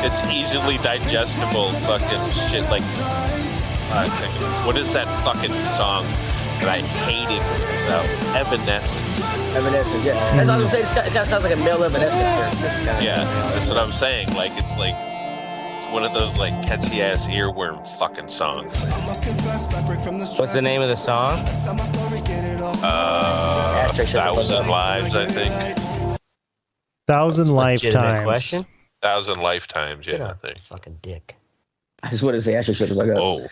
It's easily digestible fucking shit. Like, what is that fucking song that I hated when it was out? Evanescence. Evanescence, yeah. That's what I'm saying. It sounds like a male Evanescence here. Yeah, that's what I'm saying. Like, it's one of those like catchy ass earworm fucking songs. What's the name of the song? 1,000 Lives, I think. 1,000 Legitimate lifetimes. question. 1,000 Lifetimes, yeah, I think. Fucking dick. I just wanted to say Ashtray, shut the fuck up. Oh.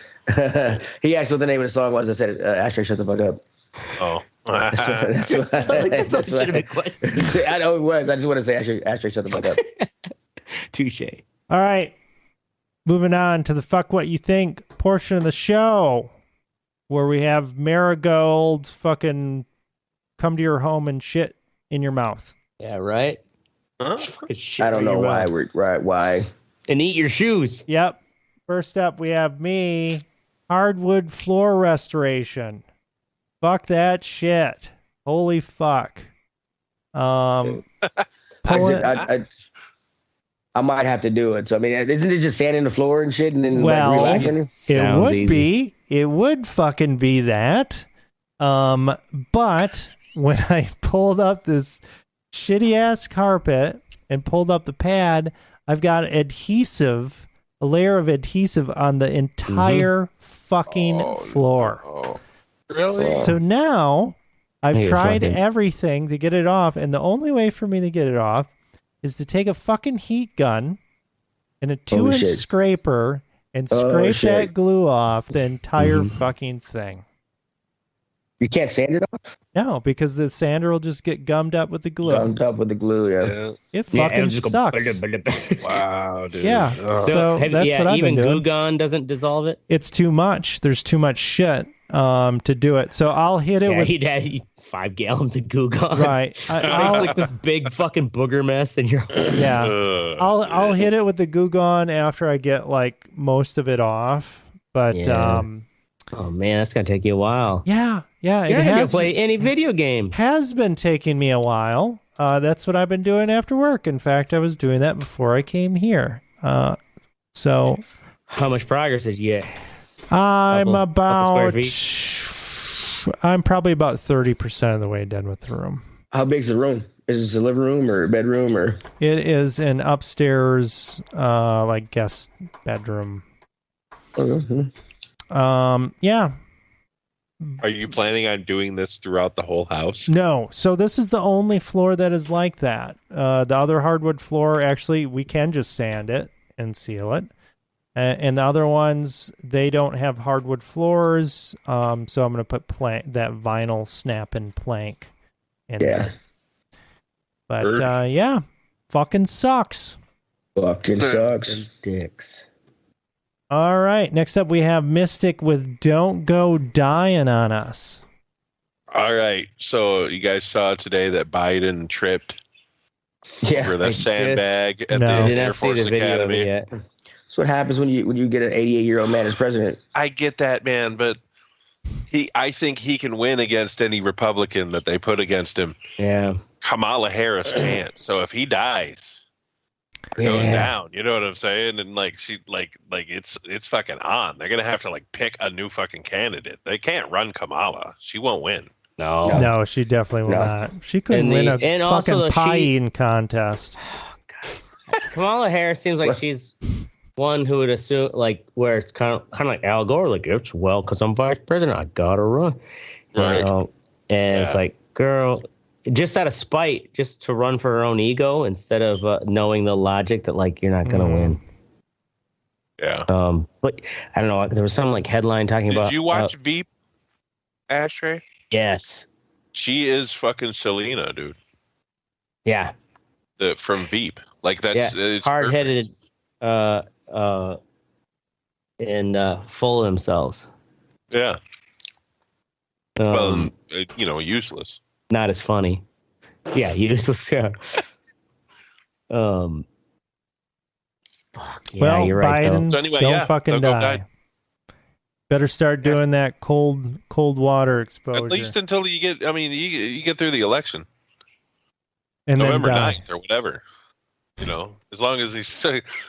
He asked what the name of the song was. I said, Ashtray, shut the fuck up. Oh. That's what, That's a legitimate question. I know it was. I just want to say Ashtray, shut the fuck up. Touche. All right. Moving on to the Fuck What You Think portion of the show, where we have Marigold fucking come to your home and shit in your mouth. Yeah, right? Huh? I don't know why. Why? And eat your shoes. Yep. First up, we have me, hardwood floor restoration. Fuck that shit. Holy fuck. I might have to do it. So I mean, isn't it just sand in the floor and shit, and then Well, like relaxing? it Sounds would easy. be. It would fucking be that. But when I pulled up this shitty ass carpet and pulled up the pad, I've got a layer of adhesive on the entire fucking floor. Oh, really? So now I've You're tried fucking- everything to get it off, and the only way for me to get it off is to take a fucking heat gun and a 2-inch shit. scraper and Oh, scrape shit. that glue off the entire fucking thing. You can't sand it off. No, because the sander will just get gummed up with the glue. Gummed up with the glue. Yeah. Yeah. It fucking sucks. Wow, dude. Yeah. Oh. So that's what I've even been doing. Goo Gone doesn't dissolve it. It's too much. There's too much shit to do it. So I'll hit it Yeah, with he'd had 5 gallons of Goo Gone. right. It's I'll, like this big fucking booger mess in your. yeah. Ugh. I'll hit it with the Goo Gone after I get like most of it off. But Yeah. Oh man, that's gonna take you a while. yeah, You're not it gonna has play any video games. has been taking me a while. That's what I've been doing after work. In fact, I was doing that before I came here. So How much progress did you get? I'm Couple square I'm probably about 30% of the way done with the room. How big's the room? Is this a living room or a bedroom or? It is an upstairs, like guest bedroom. Yeah. Are you planning on doing this throughout the whole house? No. So this is the only floor that is like that. The other hardwood floor, actually, we can just sand it and seal it. And the other ones, they don't have hardwood floors. So I'm going to put that vinyl snap-in plank in there. But Heard. yeah, fucking sucks. Fucking sucks. Dicks. All right. Next up, we have Mystic with Don't Go Dying on Us. All right. So you guys saw today that Biden tripped over the sandbag at No. I the did Air Force Academy. Yet. That's what happens when you get an 88-year-old man as president. I get that, man, but I think he can win against any Republican that they put against him. Yeah. Kamala Harris can't. So if he dies, or goes down, you know what I'm saying? And like it's fucking on. They're gonna have to like pick a new fucking candidate. They can't run Kamala. She won't win. No, she definitely will not. She couldn't win a fucking pie eating contest. Kamala Harris seems like she's one who would assume, like, where it's kind of like Al Gore, like, it's because I'm vice president, I gotta run. Right. You know? And it's like, girl, just out of spite, just to run for her own ego instead of knowing the logic that, like, you're not gonna win. Yeah. But I don't know. There was some like headline talking about. Did you watch Veep, Ashtray? Yes. She is fucking Selena, dude. Yeah. From Veep, like that's hard-headed, and full of themselves. Yeah. Well, useless. Not as funny. Yeah, useless. Yeah. Fuck, yeah, Well, you're right. Biden, So anyway, don't fucking die. Better start doing that cold water exposure. At least until you get. I mean, you get through the election, and November then 9th or whatever. You know, as long as he's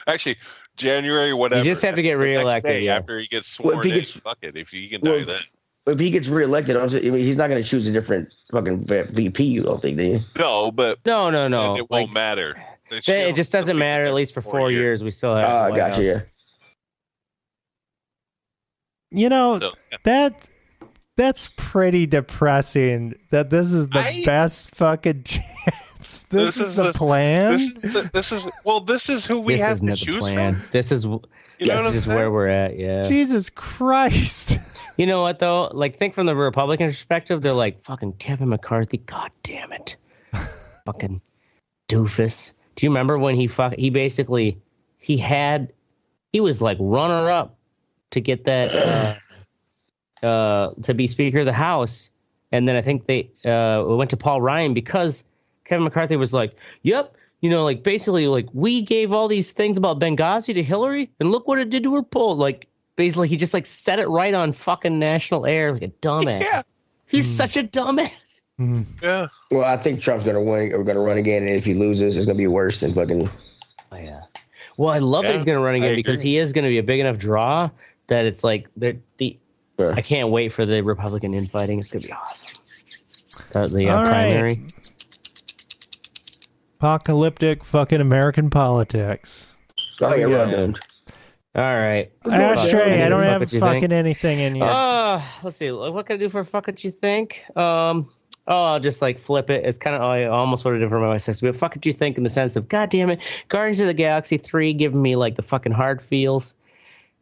actually January, whatever. You just have to get reelected after he gets sworn in. Fuck it, if he can die then. If he gets reelected, he's not going to choose a different fucking VP. You don't think, do you? No, but no. It won't matter. It just doesn't matter. At least for 4 years, we still have. Gotcha. Yeah. You know, that's pretty depressing. That this is the best fucking chance. This is the plan. This is who we have to choose from. This is where we're at. Yeah. Jesus Christ. You know what though? Like, think from the Republican perspective. They're like, fucking Kevin McCarthy. God damn it, fucking doofus. Do you remember when he was like runner up to get that to be Speaker of the House, and then I think they went to Paul Ryan because Kevin McCarthy was like, "Yep, like basically like we gave all these things about Benghazi to Hillary, and look what it did to her poll." Like basically, he just like said it right on fucking national air like a dumbass. Yeah. He's such a dumbass. Yeah. Well, I think Trump's gonna win or gonna run again, and if he loses, it's gonna be worse than fucking. Oh yeah. Well, I love that he's gonna run again because he is gonna be a big enough draw that it's like I can't wait for the Republican infighting. It's gonna be awesome. The primary. Right. Apocalyptic fucking American politics. Oh yeah, we're doomed. All right. Ashtray, I don't have fucking anything in here. Let's see. What can I do for fuck what you think? I'll just like flip it. It's kind of I almost would have done for my sister, but fuck what you think in the sense of God damn it, Guardians of the Galaxy 3 giving me like the fucking hard feels.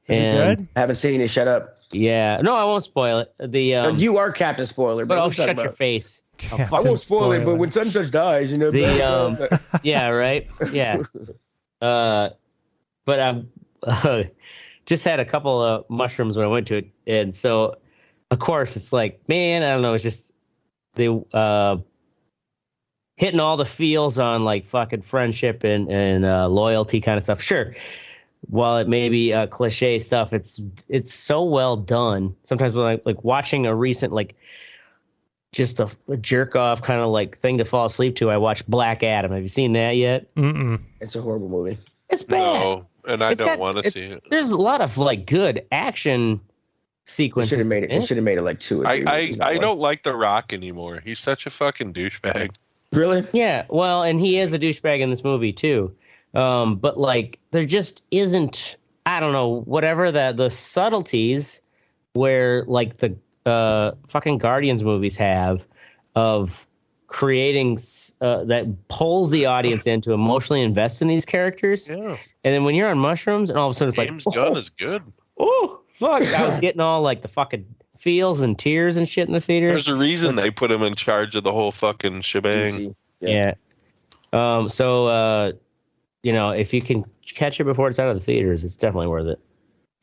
Is it good? I haven't seen it. Shut up. Yeah. No, I won't spoil it. You are Captain Spoiler, but shut your face. I won't spoil it, but when Sunset dies, yeah, right. Yeah. But I'm just had a couple of mushrooms when I went to it, and so of course it's like, man, I don't know, it's just they hitting all the feels on like fucking friendship and loyalty kind of stuff. Sure, while it may be cliche stuff, it's so well done. Sometimes when I like watching a recent like just a jerk off kind of like thing to fall asleep to, I watched Black Adam. Have you seen that yet? Mm-mm. It's a horrible movie. It's bad. No, and I don't want to see it. There's a lot of like good action sequences. It should have made it like 2 or 3. I don't like The Rock anymore. He's such a fucking douchebag. Really? Yeah. Well, and he is a douchebag in this movie too. But like there just isn't, I don't know, whatever the subtleties where like the fucking Guardians movies have of creating that pulls the audience in to emotionally invest in these characters. Yeah. And then when you're on mushrooms and all of a sudden it's James Gunn is good. Oh, fuck. I was getting all like the fucking feels and tears and shit in the theater. There's a reason they put him in charge of the whole fucking shebang. Yeah. So if you can catch it before it's out of the theaters, it's definitely worth it.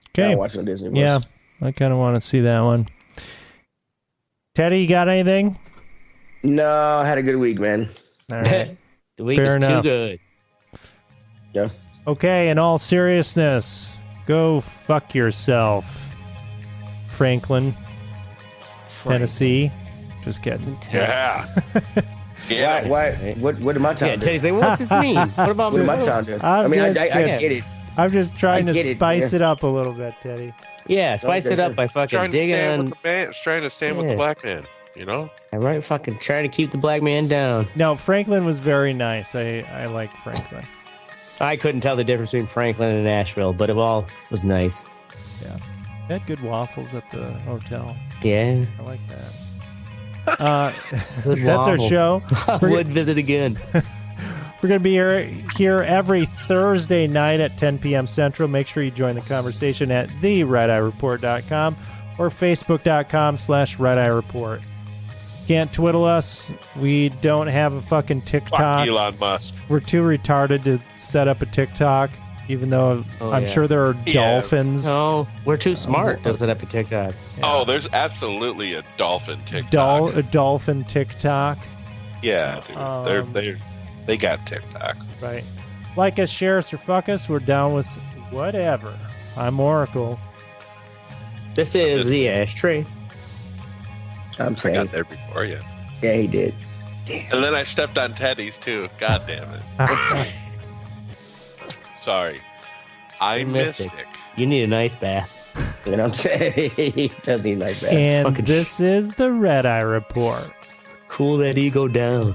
Okay. Yeah, watch it on Disney+. Yeah, I kind of want to see that one. Teddy, you got anything? No, I had a good week, man. All right. The week Fair was enough. too good. Yeah. Okay, in all seriousness, go fuck yourself, Franklin, Tennessee. Just kidding. Yeah. Yeah. Why? What did my Yeah, town do? Teddy's like, what's this mean? What about What did me? my town do? I'm I mean, I just get it. I'm just trying I to get it, spice yeah. it up a little bit, Teddy. Yeah, spice it up by fucking Trying to digging stand on. with the man. Trying to stand with the Yeah. black man. You know. Right, fucking trying to keep the black man down. No, Franklin was very nice. I like Franklin. I couldn't tell the difference between Franklin and Nashville, but it all was nice. Yeah. They had good waffles at the hotel. Yeah. I like that. Good That's our waffles. show. I would visit again. We're going to be here every Thursday night at 10 p.m. Central. Make sure you join the conversation at theredeyereport.com or facebook.com/redeyereport. Can't twiddle us. We don't have a fucking Fuck TikTok. Elon Musk. We're too retarded to set up a TikTok, even though I'm yeah. sure there are Yeah. dolphins. No, we're too smart to set up a TikTok. Oh, there's absolutely a dolphin TikTok. A dolphin TikTok. Yeah, dude. They got TikTok. Right. Like us, share us, or fuck us. We're down with whatever. I'm Oracle. This is the ashtray. I'm I saying. got there before you. Yeah, he did. And then I stepped on Teddy's too. God damn it. Sorry. I'm Mystic. Mystic. You need a nice bath. You know what I'm saying? He does need like that. And Fucking this is the Red Eye Report. Cool that ego down.